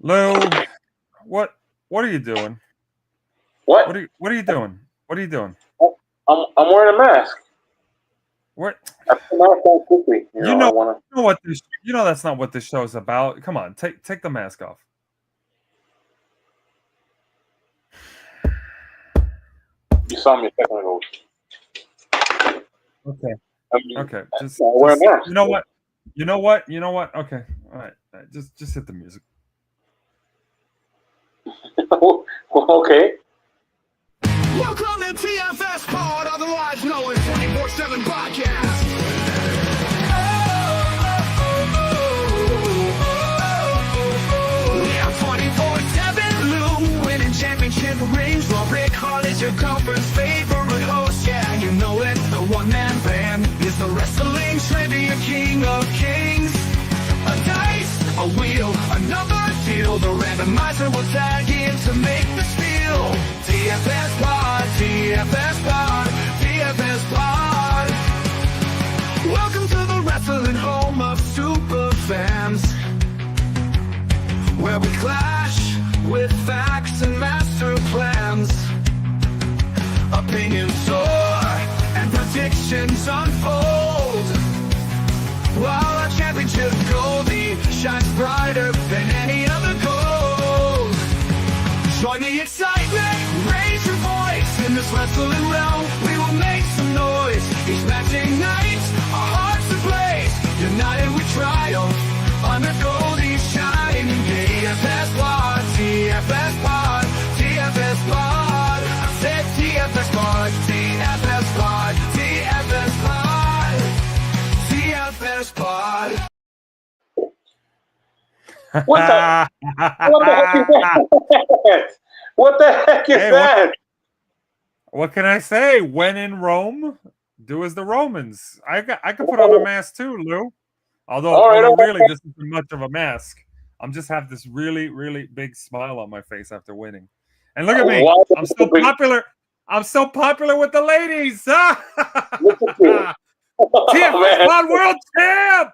Lou, what are you doing? What? What are you doing? What are you doing? I'm wearing a mask. What I put my mask on quickly. you I know want to. you know what this you know that's not what this show's about. Come on, take the mask off. You saw me a second ago. Okay. I mean, Okay. I wear a mask. You know what? You know what? You know what? Okay. All right. Just hit the music. Okay. Welcome to TFS Pod, otherwise known as 24/7 Podcast. Yeah, 24/7 Lou, winning championship rings. While Rick Hall is your conference favorite host. Yeah, you know it, the one-man band is the wrestling trivia king of kings. A dice, a wheel, a number deal. The randomizer will tag in to make the spiel. TFS Pod, TFS Pod, TFS Pod. Welcome to the wrestling home of super fans, where we clash with facts and master plans. Opinions soar and predictions unfold, while our championship goldie shines brighter than any other gold. Join the excitement, raise your voice. In this wrestling realm, we will make some noise. Each matching night, our hearts ablaze. United we triumph, under Goldie's shining. TFS Pod, TFS Pod, TFS Pod. I said TFS Pod, TFS Pod, TFS Pod, TFS Pod. What the? What the heck is that? What the heck is Hey, that? What can I say? When in Rome, do as the Romans. I could put on a mask too, Lou. Although, All right, although all right. really, this isn't much of a mask. I'm just have this really, really big smile on my face after winning. And look at me. Why I'm so popular. I'm so popular with the ladies. Look at you. Oh, TFS man. Pod World Champ.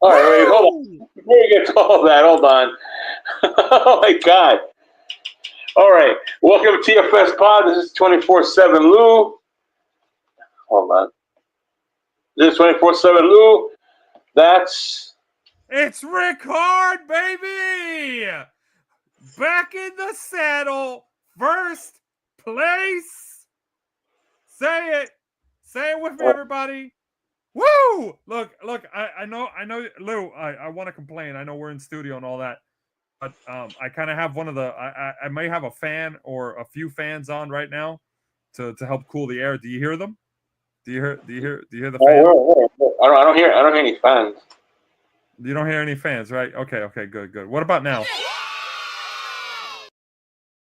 All right, wait, hold on. Woo! Before we get to all that, hold on. Oh my God. All right, welcome to TFS Pod. This is 24/7 Lou. Hold on. This is 24/7 Lou. That's It's Rick Hard, baby. Back in the saddle. First place. Say it. Say it with me, everybody. Woo! Look, I know, Lou, I want to complain. I know we're in studio and all that. But I kind of have one of the I may have a fan or a few fans on right now to help cool the air. Do you hear them? Do you hear the fan? I don't hear any fans. You don't hear any fans, right? Okay, good. What about now?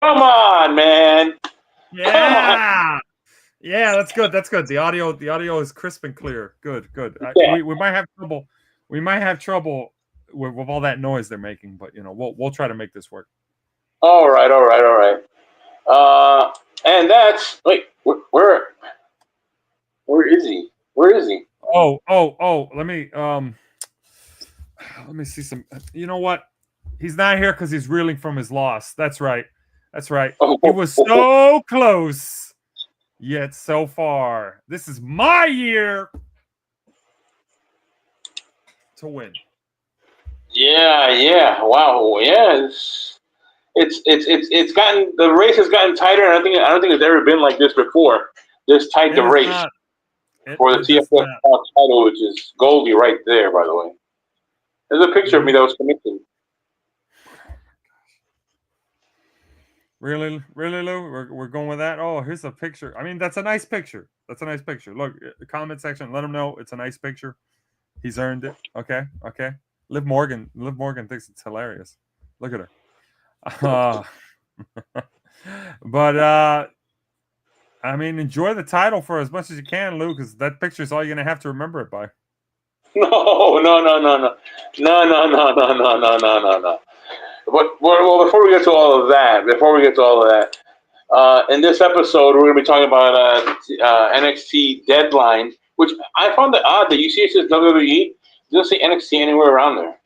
Come on, man. Yeah. Yeah, that's good. The audio is crisp and clear. Good. Yeah. We might have trouble. We might have trouble with all that noise they're making, but we'll try to make this work. All right. And that's where is he? Where is he? Oh, let me see some. You know what? He's not here because he's reeling from his loss. That's right. Oh, He was so close, yet so far. This is my year to win. Yeah. Wow. Yeah. It's gotten, the race has gotten tighter, and I don't think it's ever been like this before. This tight the race for the TFS title, which is Goldie right there, by the way. There's a picture of me that was commissioned. Really, Lou? We're going with that? Oh, here's a picture. I mean, that's a nice picture. Look, the comment section, let him know it's a nice picture. He's earned it. Okay. Liv Morgan thinks it's hilarious. Look at her. But I mean, enjoy the title for as much as you can, Lou, because that picture is all you're gonna have to remember it by. No. But well, before we get to all of that, in this episode, we're going to be talking about NXT Deadline, which I found it odd that you see it says WWE. It doesn't say NXT anywhere around there.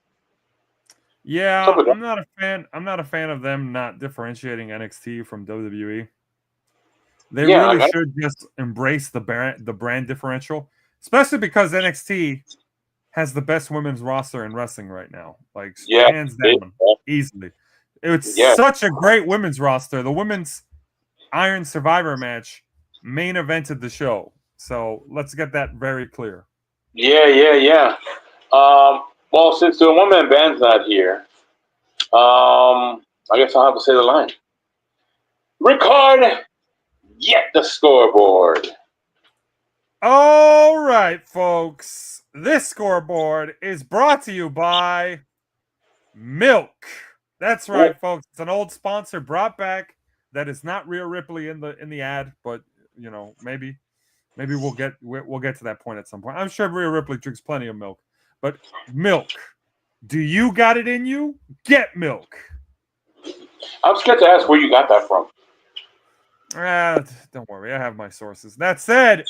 Yeah, I'm not a fan. I'm not a fan of them not differentiating NXT from WWE. They really should just embrace the brand differential, especially because NXT has the best women's roster in wrestling right now, like hands down, easily. It's such a great women's roster. The women's Iron Survivor match main evented the show, so let's get that very clear. Yeah. Well, since the one-man band's not here, I guess I'll have to say the line. Record, get the scoreboard. All right, folks. This scoreboard is brought to you by Milk. That's right, folks. It's an old sponsor brought back. That is not Rhea Ripley in the ad, but maybe we'll get to that point at some point. I'm sure Rhea Ripley drinks plenty of milk, but Milk. Do you got it in you? Get Milk. I'm scared to ask where you got that from. Don't worry, I have my sources. That said,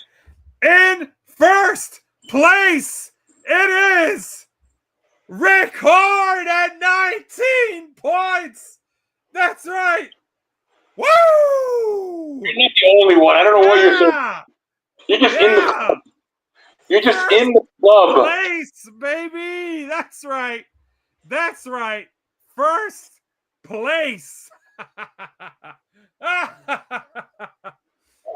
in first place, it is Record at 19 points. That's right. Woo! You're not the only one. I don't know what you're saying. You're just in the club. You're just in the club. Place, baby. That's right. That's right. First place.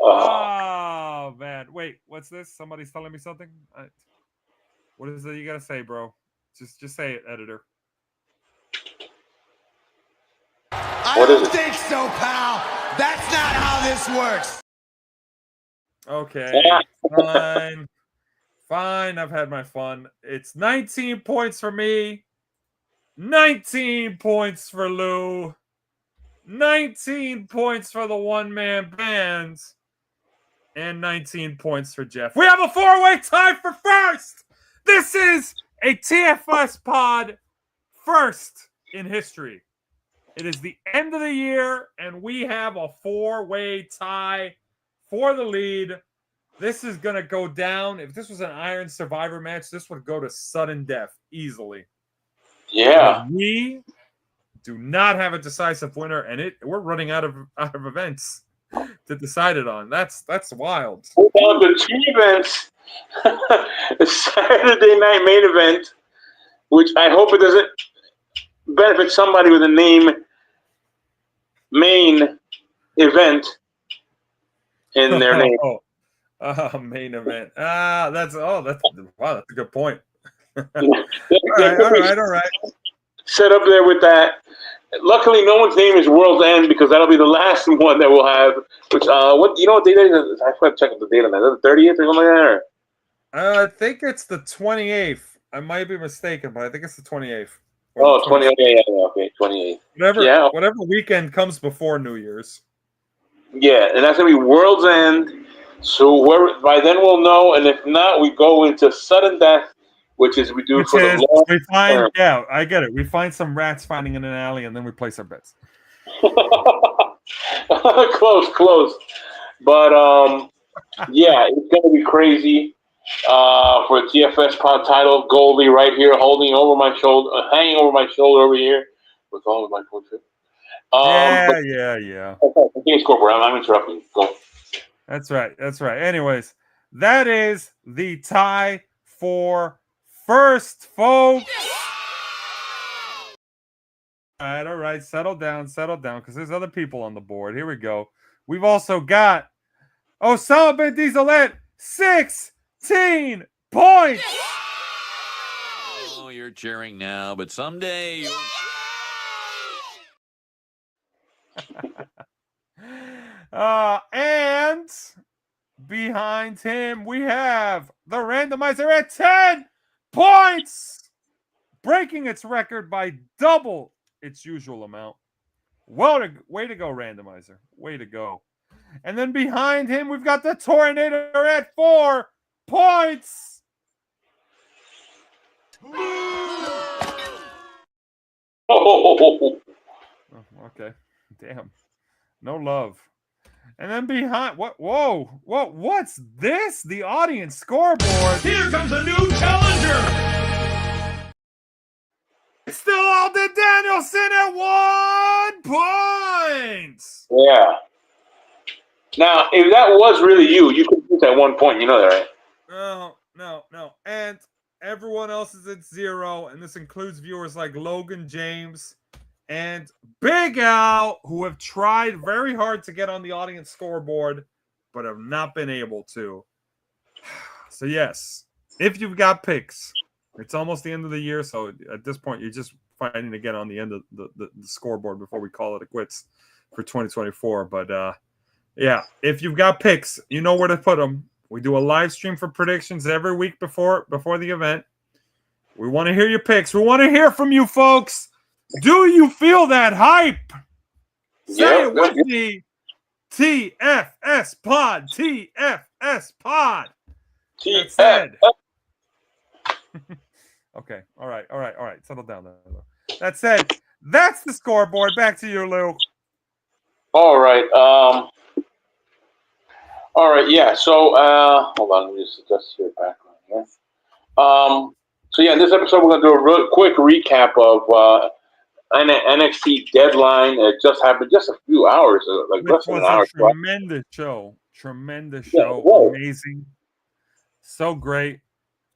Oh, man. Wait, what's this? Somebody's telling me something? What is it you gotta say, bro? Just say it, editor. I don't think so, pal. That's not how this works. Okay, fine. I've had my fun. It's 19 points for me, 19 points for Lou, 19 points for the one-man band, and 19 points for Jeff. We have a four-way tie for first. This is a TFS pod first in history. It is the end of the year, and we have a four-way tie for the lead. This is going to go down. If this was an Iron Survivor match, this would go to sudden death easily. Yeah. But we do not have a decisive winner, and we're running out of events to decide it on. That's wild. We're down to two events. The Saturday night main event, which I hope it doesn't benefit somebody with the name main event in their name. Main event. That's wow, that's a good point. All right. Set up there with that. Luckily, no one's name is World's End because that'll be the last one that we'll have. Which what date is? I have to check the date on that. Is it the 30th or something like that? I think it's the 28th. I might be mistaken, but I think it's the 28th. Oh, 28th. Yeah, okay, 28th. Whatever weekend comes before New Year's. Yeah, and that's gonna be World's End. So by then we'll know, and if not, we go into sudden death, which is the long term. Yeah, I get it. We find some rats finding in an alley, and then we place our bets. Close. But yeah, it's gonna be crazy. For the TFS pod title, Goldie right here, hanging over my shoulder over here with all of my coaches. Yeah. Okay, scoreboard. I'm interrupting. Go. That's right. Anyways, that is the tie for first, folks. All right. Settle down, because there's other people on the board. Here we go. We've also got Osama bin Diesel at 16 points. Oh, you're cheering now, but someday you'll... And behind him, we have the randomizer at 10 points, breaking its record by double its usual amount. Way to go, randomizer. Way to go. And then behind him, we've got the Tornado at 4 points. Oh. Okay. Damn. No love. And then behind what's this? The audience scoreboard. Here comes a new challenger. Still Alden Danielson at 1 point. Yeah. Now, if that was really you could put at 1 point. You know that, right? No. And everyone else is at 0, and this includes viewers like Logan James and Big Al, who have tried very hard to get on the audience scoreboard, but have not been able to. So yes, if you've got picks, it's almost the end of the year, so at this point, you're just fighting to get on the end of the scoreboard before we call it quits for 2024. But yeah, if you've got picks, you know where to put them. We do a live stream for predictions every week before the event. We want to hear your picks. We want to hear from you, folks. Do you feel that hype? Say it with me. TFS Pod. TFS Pod. That said. Okay. All right. Settle down. That said, that's the scoreboard. Back to you, Lou. All right. All right. Yeah. So, hold on. Let me just adjust your background here. So yeah, in this episode, we're gonna do a real quick recap of NXT Deadline. It just happened just a few hours, like less than an hour. Tremendous show. Amazing. So great.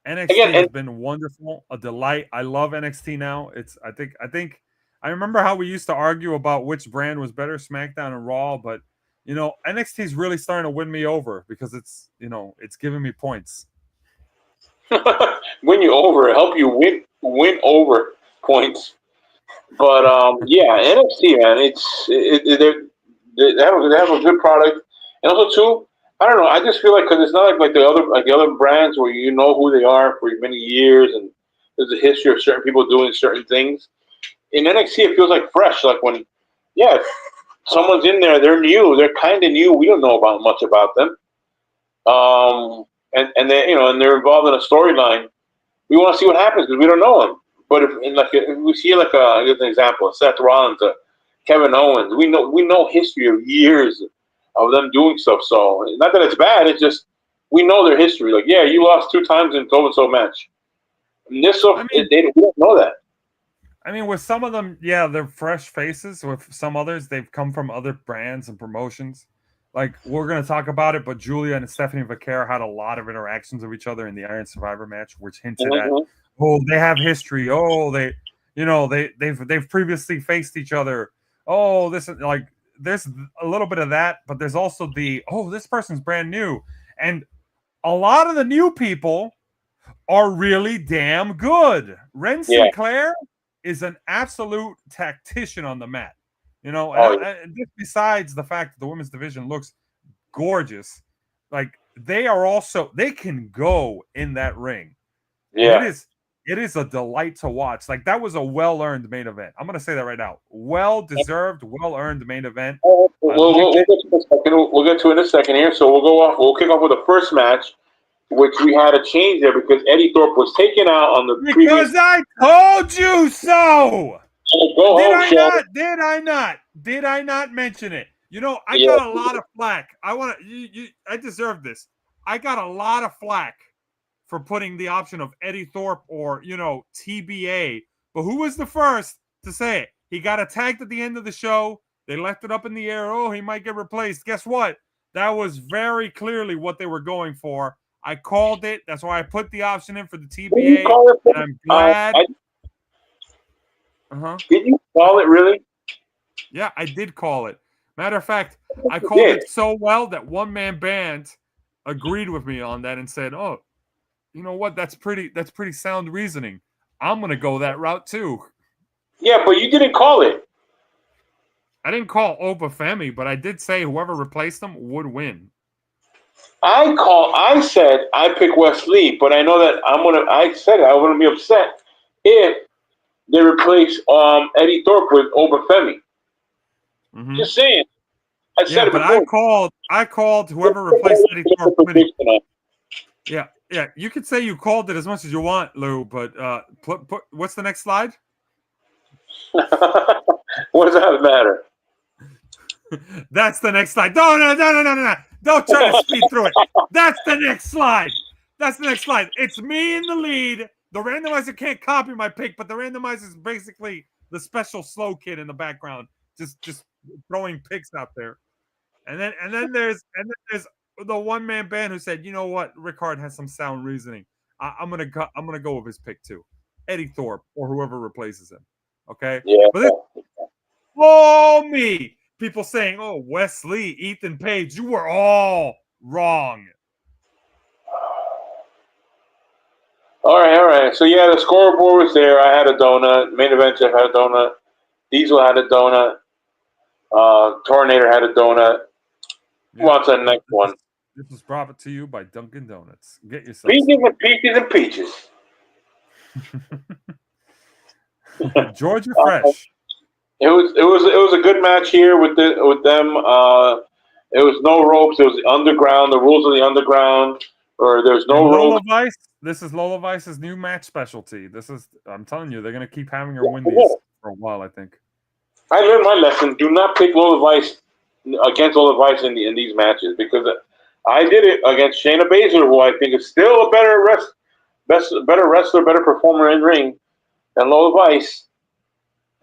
NXT has been wonderful, a delight. I love NXT now. I think I remember how we used to argue about which brand was better, SmackDown and Raw, but NXT is really starting to win me over because it's giving me points. Win you over, help you win over points. But yeah, NXT, man, they have a good product, and also too, I don't know. I just feel like because it's not like the other brands where you know who they are for many years, and there's a history of certain people doing certain things. In NXT, it feels like fresh. Like when, someone's in there, they're new, they're kind of new. We don't know much about them, and they and they're involved in a storyline. We want to see what happens because we don't know them. But if we see an example, Seth Rollins, Kevin Owens, we know history of years of them doing stuff. So not that it's bad, it's just we know their history. Like, yeah, you lost 2 times in so match. And this stuff, we don't know that. I mean, with some of them, yeah, they're fresh faces. With some others, they've come from other brands and promotions. Like, we're going to talk about it, but Julia and Stephanie Vaquer had a lot of interactions with each other in the Iron Survivor match, which hinted at, they have history. Oh, they've previously faced each other. Oh, this is like, there's a little bit of that, but there's also this person's brand new. And a lot of the new people are really damn good. Ren Sinclair is an absolute tactician on the mat. And just besides the fact that the women's division looks gorgeous, like they can go in that ring. Yeah. It is a delight to watch. Like, that was a well-earned main event. I'm going to say that right now. Well-deserved, well-earned main event. We'll get to it in a second here. So we'll kick off with the first match, which we had a change there because Eddie Thorpe was taken out on the previous. I told you so. Did I not mention it? I got a lot of flack. I deserve this. I got a lot of flack for putting the option of Eddie Thorpe or, TBA. But who was the first to say it? He got attacked at the end of the show. They left it up in the air. Oh, he might get replaced. Guess what? That was very clearly what they were going for. I called it. That's why I put the option in for the TBA. And I'm glad. Did you call it, really? Yeah, I did call it. Matter of fact, I called it so well that One Man Band agreed with me on that and said, "Oh, you know what? That's pretty sound reasoning. I'm going to go that route too." Yeah, but you didn't call it. I didn't call Obafemi, but I did say whoever replaced him would win. I said I pick Wes Lee, but I know that I said I wouldn't be upset if they replace Eddie Thorpe with Obafemi. Mm-hmm. Just saying. I said it before. I called whoever replaced Eddie Thorpe with him. Yeah. You could say you called it as much as you want, Lou, but what's the next slide? What does that matter? That's the next slide. No. Don't try to speed through it. That's the next slide. It's me in the lead. The randomizer can't copy my pick, but the randomizer is basically the special slow kid in the background, just throwing picks out there. And then there's the one man band who said, you know what, Rickard has some sound reasoning. I'm gonna go with his pick too, Eddie Thorpe or whoever replaces him. Okay, Yeah. but this, oh me, people saying, oh Wesley, Ethan Page, you were all wrong. All right. So yeah, the scoreboard was there. I had a donut. Main event Jeff had a donut. Diesel had a donut. Tornator had a donut. Who wants that next one? This was brought to you by Dunkin' Donuts. Get yourself Peaches and peaches. Georgia Fresh. It was a good match here with them. It was no ropes. It was the underground. The rules of the underground, or there's no Lola rules. Vice. This is Lola Vice's new match specialty. I'm telling you, they're gonna keep having her win these for a while. I think. I learned my lesson. Do not pick Lola Vice against Lola Vice in these matches, because I did it against Shayna Baszler, who I think is still a better wrestler, better performer in ring than Lola Vice.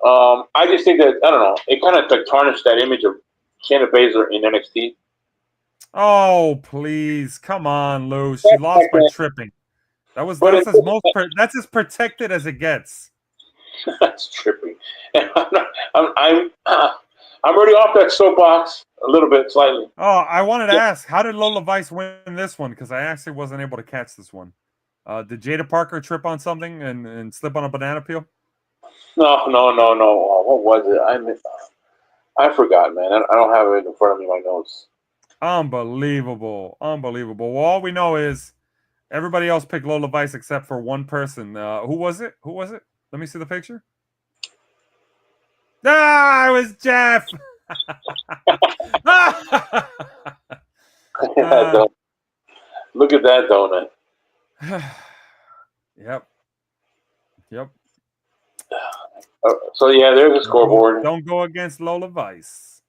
I just think that, I don't know, it kind of tarnished that image of Shayna Baszler in NXT. Oh please, come on, Lou. She lost by tripping. That's as protected as it gets. That's tripping. I'm already off that soapbox a little bit, slightly. Oh, I wanted to ask, how did Lola Vice win this one? Because I actually wasn't able to catch this one. Did Jada Parker trip on something and slip on a banana peel? No. What was it? I forgot, man. I don't have it in front of me, my notes. Unbelievable. Well, all we know is everybody else picked Lola Vice except for one person. Who was it? Let me see the picture. Ah, it was Jeff. Look at that donut. Yep. So yeah, there's a scoreboard. Don't go against Lola Vice.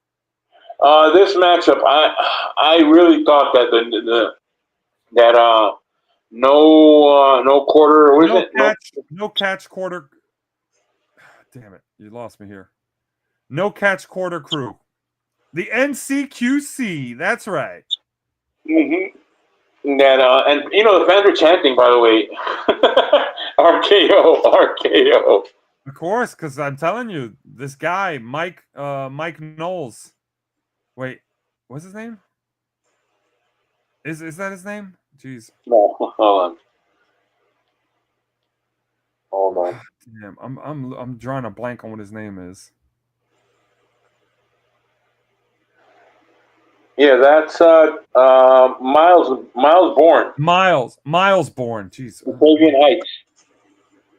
This matchup, I really thought that no quarter. What is it? No catch quarter. Damn it! You lost me here. No catch quarter crew. The NCQC. That's right. Mm-hmm. And you know the fans were chanting. By the way, RKO. Of course, because I'm telling you, this guy Mike Knowles. Wait, what's his name? Is that his name? Jeez. No, hold on. Damn, I'm drawing a blank on what his name is. Yeah, that's Miles Bourne. Miles Bourne. Jeez. Fabian Heights.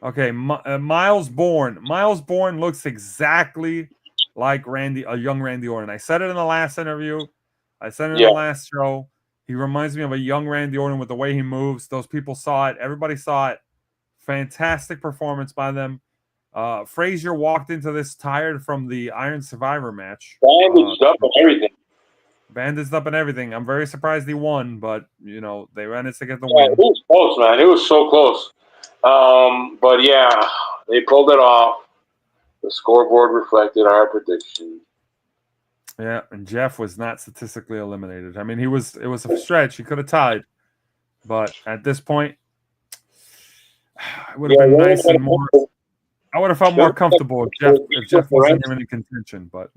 Okay, Miles Bourne. Miles Bourne looks exactly like a young Randy Orton. I said it in the last interview. I said it in the last show. He reminds me of a young Randy Orton with the way he moves. Those people saw it. Everybody saw it. Fantastic performance by them. Frazier walked into this tired from the Iron Survivor match. Bandaged up and everything. Bandaged up and everything. I'm very surprised he won, but they managed to get the win. It was close, man. It was so close. But yeah, they pulled it off. The scoreboard reflected our prediction. Yeah, and Jeff was not statistically eliminated. I mean, it was a stretch. He could have tied, but at this point, it would have been nice and more. I would have felt more comfortable if Jeff wasn't even in contention. But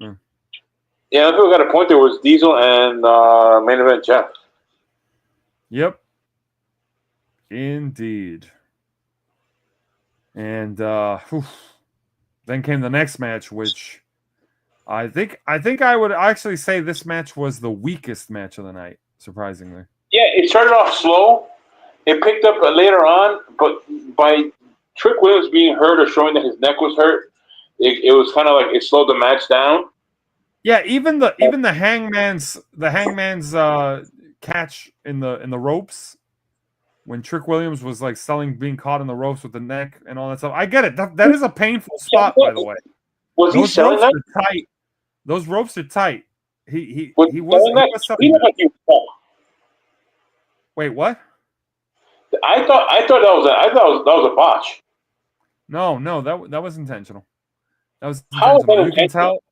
yeah, I think we got a point. There was Diesel and main event Jeff. Yep, indeed. And then came the next match, which I think I would actually say this match was the weakest match of the night, surprisingly. Yeah, it started off slow. It picked up later on, but by Trick Williams being hurt or showing that his neck was hurt, it was kind of like it slowed the match down. Yeah, even the hangman's catch in the ropes when Trick Williams was like being caught in the ropes with the neck and all that stuff. I get it. That is a painful spot, by the way. Was he selling that? Tight. Those ropes are tight. He was selling. Wait, what? I thought that was a botch. No, that was intentional. That was How is that intentional. You can intentional? tell.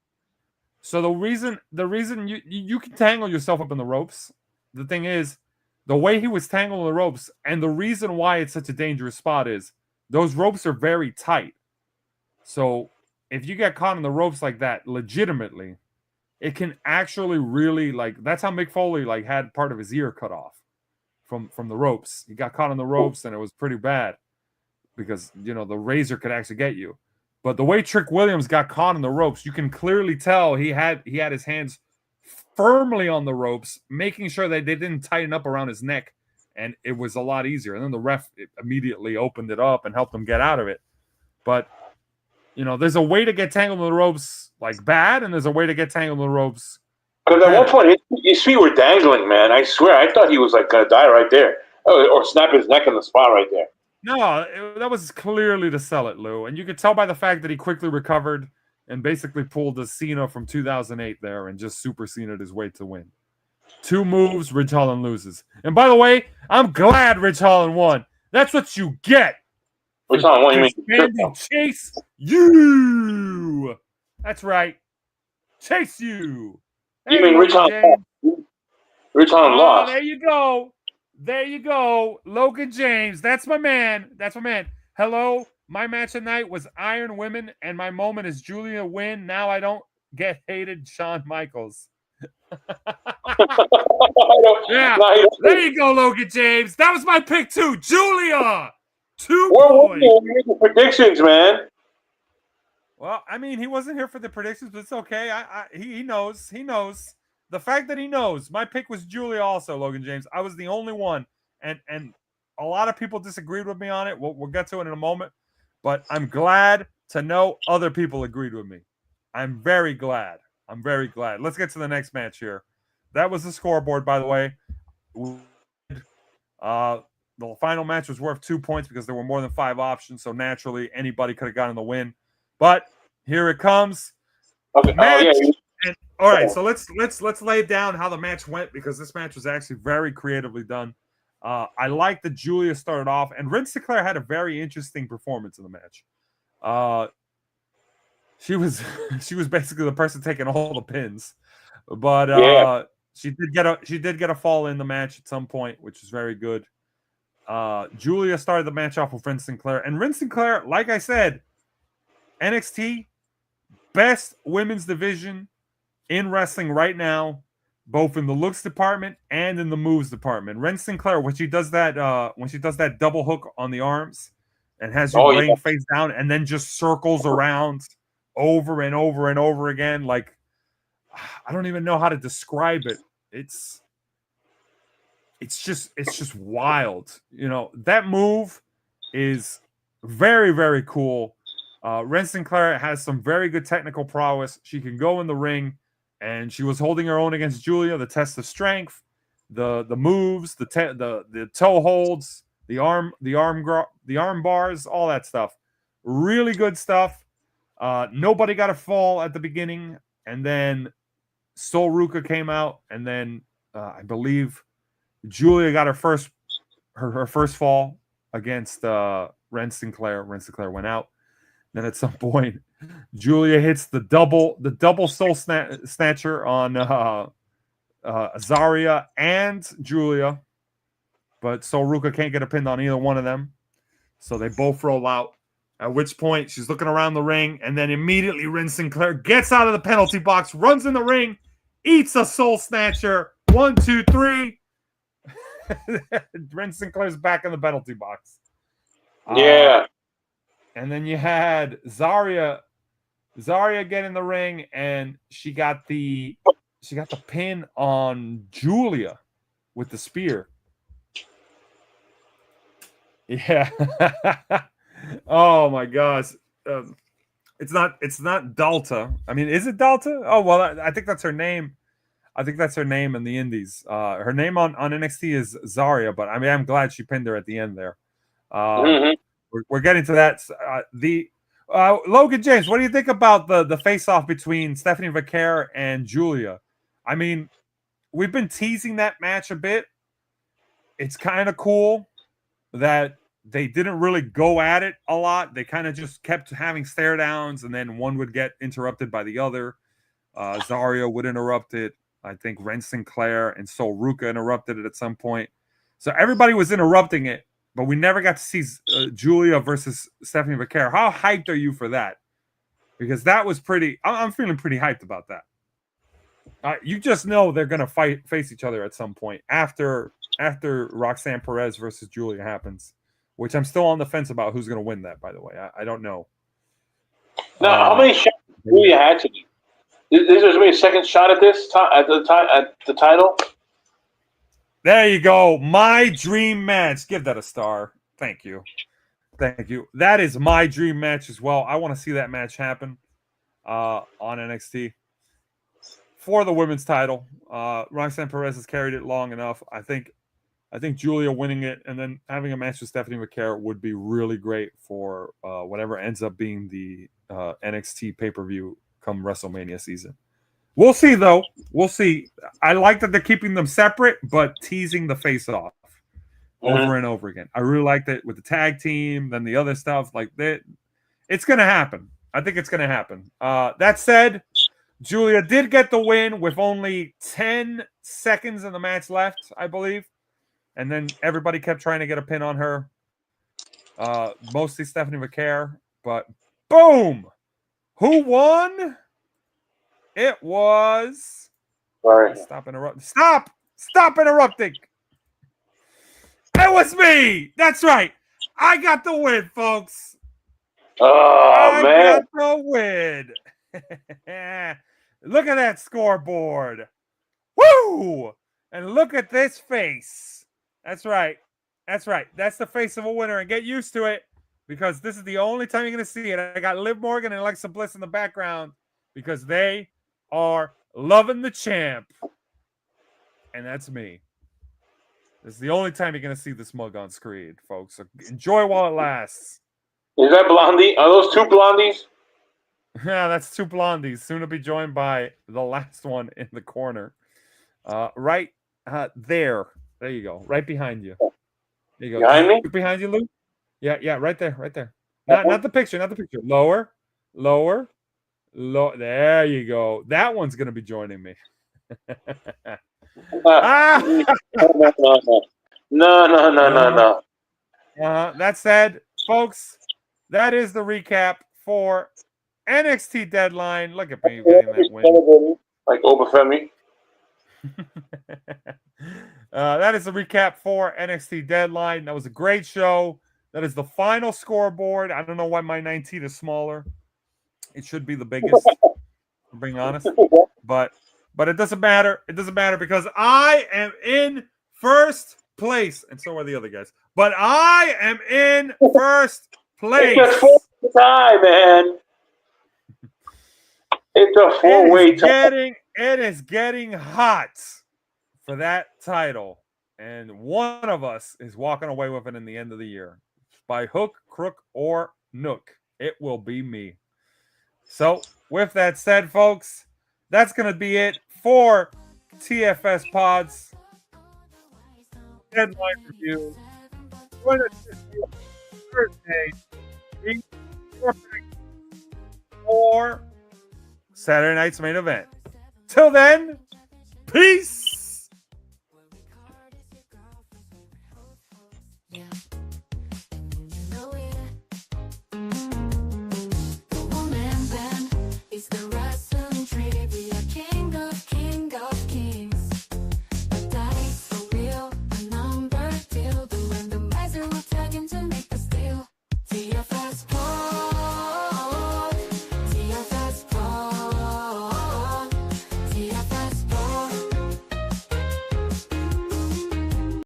So the reason you can tangle yourself up in the ropes. The thing is, the way he was tangling the ropes, and the reason why it's such a dangerous spot is those ropes are very tight. So if you get caught in the ropes like that, legitimately, it can actually really like. That's how Mick Foley like had part of his ear cut off from the ropes. He got caught on the ropes, and it was pretty bad because the razor could actually get you. But the way Trick Williams got caught in the ropes, you can clearly tell he had his hands firmly on the ropes, making sure that they didn't tighten up around his neck, and it was a lot easier. And then the ref immediately opened it up and helped him get out of it. But there's a way to get tangled in the ropes like bad, and there's a way to get tangled in the ropes. Because at one point his feet were dangling, man. I swear, I thought he was like gonna die right there, or snap his neck in the spot right there. No, that was clearly to sell it, Lou. And you could tell by the fact that he quickly recovered and basically pulled the Cena from 2008 there and just super Cena'd his way to win. 2 moves, Ridge Holland loses. And by the way, I'm glad Ridge Holland won. That's what you get. Ridge Holland won, you mean? Chase you. That's right. Chase you. You mean Ridge Holland? Ridge Holland lost. There you go. There you go. Logan James. That's my man. Hello. My match tonight was Iron Women, and my moment is Julia win. Now I don't get hated, Shawn Michaels. Yeah. There you go, Logan James. That was my pick, too. Julia. 2 points. We're making predictions, man. Well, I mean, he wasn't here for the predictions, but it's okay. He knows. He knows. The fact that he knows, my pick was Julia also, Logan James. I was the only one, and a lot of people disagreed with me on it. We'll get to it in a moment, but I'm glad to know other people agreed with me. I'm very glad. Let's get to the next match here. That was the scoreboard, by the way. The final match was worth 2 points because there were more than 5 options, so naturally anybody could have gotten the win. But here it comes. Okay. Match. And, all right, so let's lay down how the match went because this match was actually very creatively done. I like that Julia started off, and Rince Sinclair had a very interesting performance in the match. She was basically the person taking all the pins, but she did get a fall in the match at some point, which was very good. Julia started the match off with Rince Sinclair, and Rince Sinclair, like I said, NXT best women's division in wrestling right now, both in the looks department and in the moves department. Ren Sinclair, when she does that double hook on the arms and has you laying face down and then just circles around over and over and over again, like I don't even know how to describe it. It's just wild. That move is very, very cool. Ren Sinclair has some very good technical prowess. She can go in the ring. And she was holding her own against Julia. The test of strength, the moves, the toe holds, the arm bars, all that stuff. Really good stuff. Nobody got a fall at the beginning, and then Sol Ruca came out, and then I believe Julia got her first fall against Ren Sinclair. Ren Sinclair went out. Then at some point, Julia hits the double soul snatcher on Azaria and Julia, but Sol Ruca can't get a pin on either one of them, so they both roll out. At which point, she's looking around the ring, and then immediately Ren Sinclair gets out of the penalty box, runs in the ring, eats a soul snatcher. 1, 2, 3. Ren Sinclair's back in the penalty box. Yeah. And then you had Zaria get in the ring, and she got the pin on Julia with the spear. Yeah. Oh my gosh. It's not Dalta. I mean, is it Dalta? Oh well, I think that's her name. I think that's her name in the Indies. Her name on NXT is Zaria, but I mean, I'm glad she pinned her at the end there. We're getting to that. Logan James, what do you think about the face-off between Stephanie Vaquer and Julia? I mean, we've been teasing that match a bit. It's kind of cool. that they didn't really go at it a lot. They kind of just kept having stare downs, and then one would get interrupted by the other. Zario would interrupt it. I think Ren Sinclair and Sol Ruka interrupted it at some point. So everybody was interrupting it, but we never got to see Julia versus Stephanie Vaquer. How hyped are you for that? Because that was pretty. I'm feeling pretty hyped about that. You just know they're going to face each other at some point after Roxanne Perez versus Julia happens, which I'm still on the fence about who's going to win that, by the way. I don't know. Now, how many shots did Julia had to be? Is there going to be a second shot at this at the title? There you go. My dream match. Give that a star. Thank you. Thank you. That is my dream match as well. I want to see that match happen on NXT for the women's title. Roxanne Perez has carried it long enough. I think Julia winning it and then having a match with Stephanie Vaquer would be really great for whatever ends up being the NXT pay-per-view come WrestleMania season. We'll see, though. We'll see. I like that they're keeping them separate, but teasing the face-off over and over again. I really like that with the tag team, then the other stuff. Like that, it's going to happen. I think it's going to happen. That said, Julia did get the win with only 10 seconds of the match left, I believe. And then everybody kept trying to get a pin on her. Mostly Stephanie Vaquer. But boom! Who won? It was... Sorry. Stop interrupting. Stop interrupting! It was me! That's right! I got the win, folks! Oh, man. I got the win! Look at that scoreboard! Woo! And look at this face! That's right. That's right. That's the face of a winner, and get used to it because this is the only time you're going to see it. I got Liv Morgan and Alexa Bliss in the background because they are loving the champ, and that's me. This is the only time you're going to see this mug on screen, folks. So enjoy while it lasts. Is that Blondie? Are those two Blondies? Yeah, that's two Blondies, soon to be joined by the last one in the corner. Right there. There you go. Right behind you. There you go. Behind me? Behind you, Luke? Yeah, right there. Right there. Not the picture. Not the picture. Lower. There you go. That one's going to be joining me. No. That said, folks, that is the recap for NXT Deadline. Look at me getting that win. Like Obafemi. That is the recap for NXT Deadline. That was a great show. That is the final scoreboard. I don't know why my 19 is smaller. It should be the biggest, I'm being honest. But it doesn't matter. It doesn't matter because I am in first place. And so are the other guys. But I am in first place. It's a full tie, man. It's a four-way tie. It is getting hot for that title. And one of us is walking away with it in the end of the year. By hook, crook, or nook. It will be me. So, with that said, folks, that's going to be it for TFS Pods Deadline Review. Join us this Thursday for Saturday night's main event. Till then, peace! The wrestling trivia king of kings. The dice for real, the number deal. The randomizer will tag into